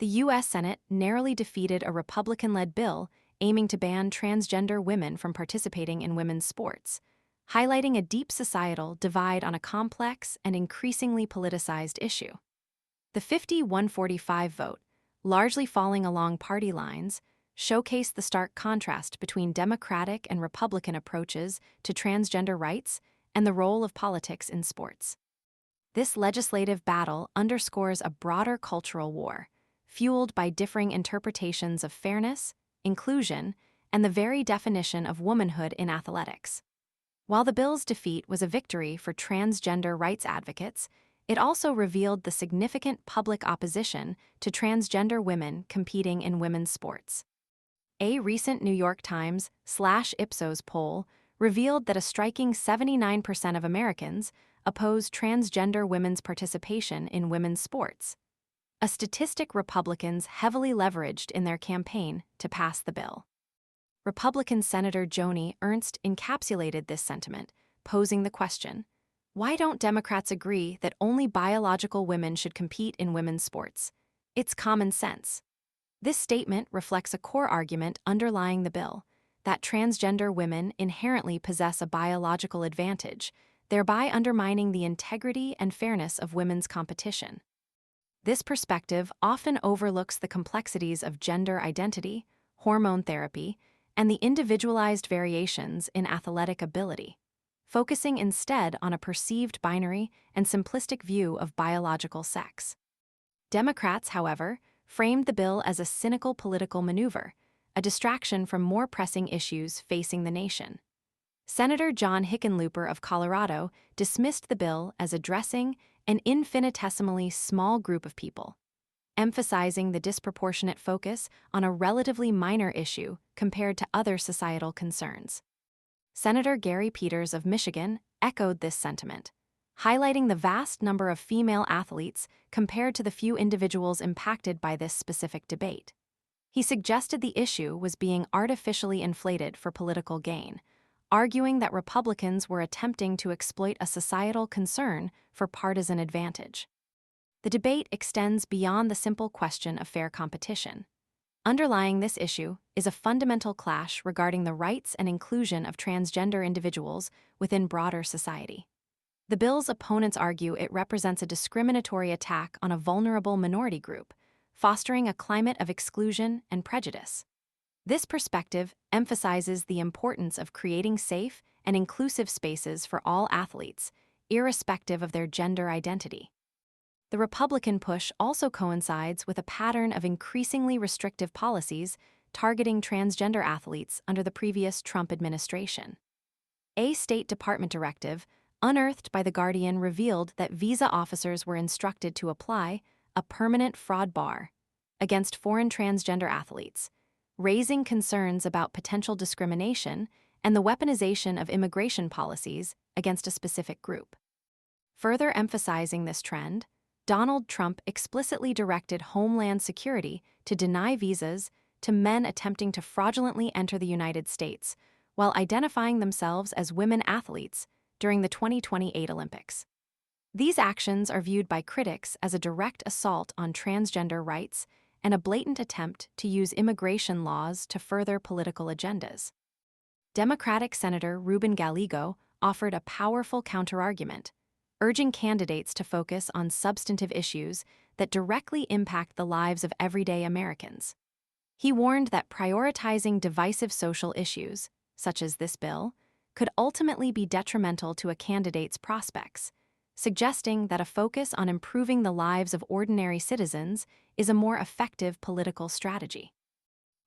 The U.S. Senate narrowly defeated a Republican-led bill aiming to ban transgender women from participating in women's sports, highlighting a deep societal divide on a complex and increasingly politicized issue. The 50-145 vote, largely falling along party lines, showcased the stark contrast between Democratic and Republican approaches to transgender rights and the role of politics in sports. This legislative battle underscores a broader cultural war, fueled by differing interpretations of fairness, inclusion, and the very definition of womanhood in athletics. While the bill's defeat was a victory for transgender rights advocates, it also revealed the significant public opposition to transgender women competing in women's sports. A recent New York Times/Ipsos poll revealed that a striking 79% of Americans oppose transgender women's participation in women's sports, a statistic Republicans heavily leveraged in their campaign to pass the bill. Republican Senator Joni Ernst encapsulated this sentiment, posing the question, why don't Democrats agree that only biological women should compete in women's sports? It's common sense. This statement reflects a core argument underlying the bill, that transgender women inherently possess a biological advantage, thereby undermining the integrity and fairness of women's competition. This perspective often overlooks the complexities of gender identity, hormone therapy, and the individualized variations in athletic ability, focusing instead on a perceived binary and simplistic view of biological sex. Democrats, however, framed the bill as a cynical political maneuver, a distraction from more pressing issues facing the nation. Senator John Hickenlooper of Colorado dismissed the bill as addressing an infinitesimally small group of people, emphasizing the disproportionate focus on a relatively minor issue compared to other societal concerns. Senator Gary Peters of Michigan echoed this sentiment, highlighting the vast number of female athletes compared to the few individuals impacted by this specific debate. He suggested the issue was being artificially inflated for political gain, arguing that Republicans were attempting to exploit a societal concern for partisan advantage. The debate extends beyond the simple question of fair competition. Underlying this issue is a fundamental clash regarding the rights and inclusion of transgender individuals within broader society. The bill's opponents argue it represents a discriminatory attack on a vulnerable minority group, fostering a climate of exclusion and prejudice. This perspective emphasizes the importance of creating safe and inclusive spaces for all athletes, irrespective of their gender identity. The Republican push also coincides with a pattern of increasingly restrictive policies targeting transgender athletes under the previous Trump administration. A State Department directive, unearthed by The Guardian, revealed that visa officers were instructed to apply a permanent fraud bar against foreign transgender athletes, raising concerns about potential discrimination and the weaponization of immigration policies against a specific group. Further emphasizing this trend, Donald Trump explicitly directed Homeland Security to deny visas to men attempting to fraudulently enter the United States while identifying themselves as women athletes during the 2028 Olympics. These actions are viewed by critics as a direct assault on transgender rights and a blatant attempt to use immigration laws to further political agendas. Democratic Senator Ruben Gallego offered a powerful counterargument, urging candidates to focus on substantive issues that directly impact the lives of everyday Americans. He warned that prioritizing divisive social issues, such as this bill, could ultimately be detrimental to a candidate's prospects, suggesting that a focus on improving the lives of ordinary citizens is a more effective political strategy.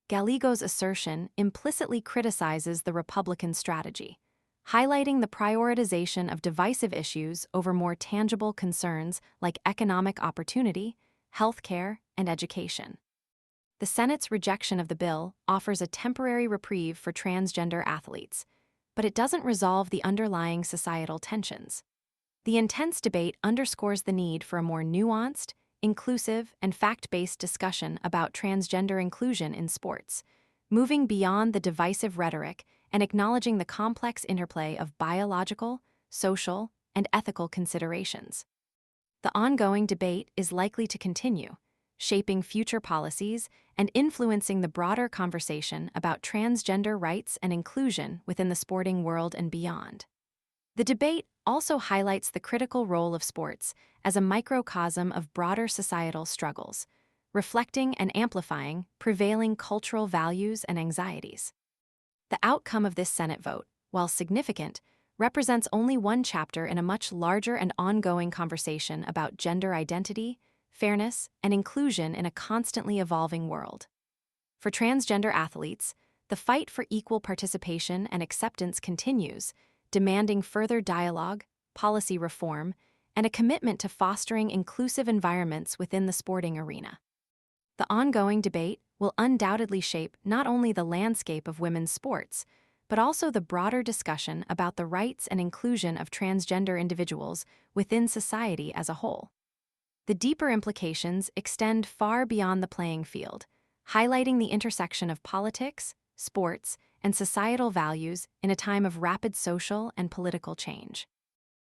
Gallego's assertion implicitly criticizes the Republican strategy, highlighting the prioritization of divisive issues over more tangible concerns like economic opportunity, healthcare, and education. The Senate's rejection of the bill offers a temporary reprieve for transgender athletes, but it doesn't resolve the underlying societal tensions. The intense debate underscores the need for a more nuanced, inclusive, and fact-based discussion about transgender inclusion in sports, moving beyond the divisive rhetoric and acknowledging the complex interplay of biological, social, and ethical considerations. The ongoing debate is likely to continue, shaping future policies and influencing the broader conversation about transgender rights and inclusion within the sporting world and beyond. The debate also highlights the critical role of sports as a microcosm of broader societal struggles, reflecting and amplifying prevailing cultural values and anxieties. The outcome of this Senate vote, while significant, represents only one chapter in a much larger and ongoing conversation about gender identity, fairness, and inclusion in a constantly evolving world. For transgender athletes, the fight for equal participation and acceptance continues, demanding further dialogue, policy reform, and a commitment to fostering inclusive environments within the sporting arena. The ongoing debate will undoubtedly shape not only the landscape of women's sports, but also the broader discussion about the rights and inclusion of transgender individuals within society as a whole. The deeper implications extend far beyond the playing field, highlighting the intersection of politics, sports, and societal values in a time of rapid social and political change.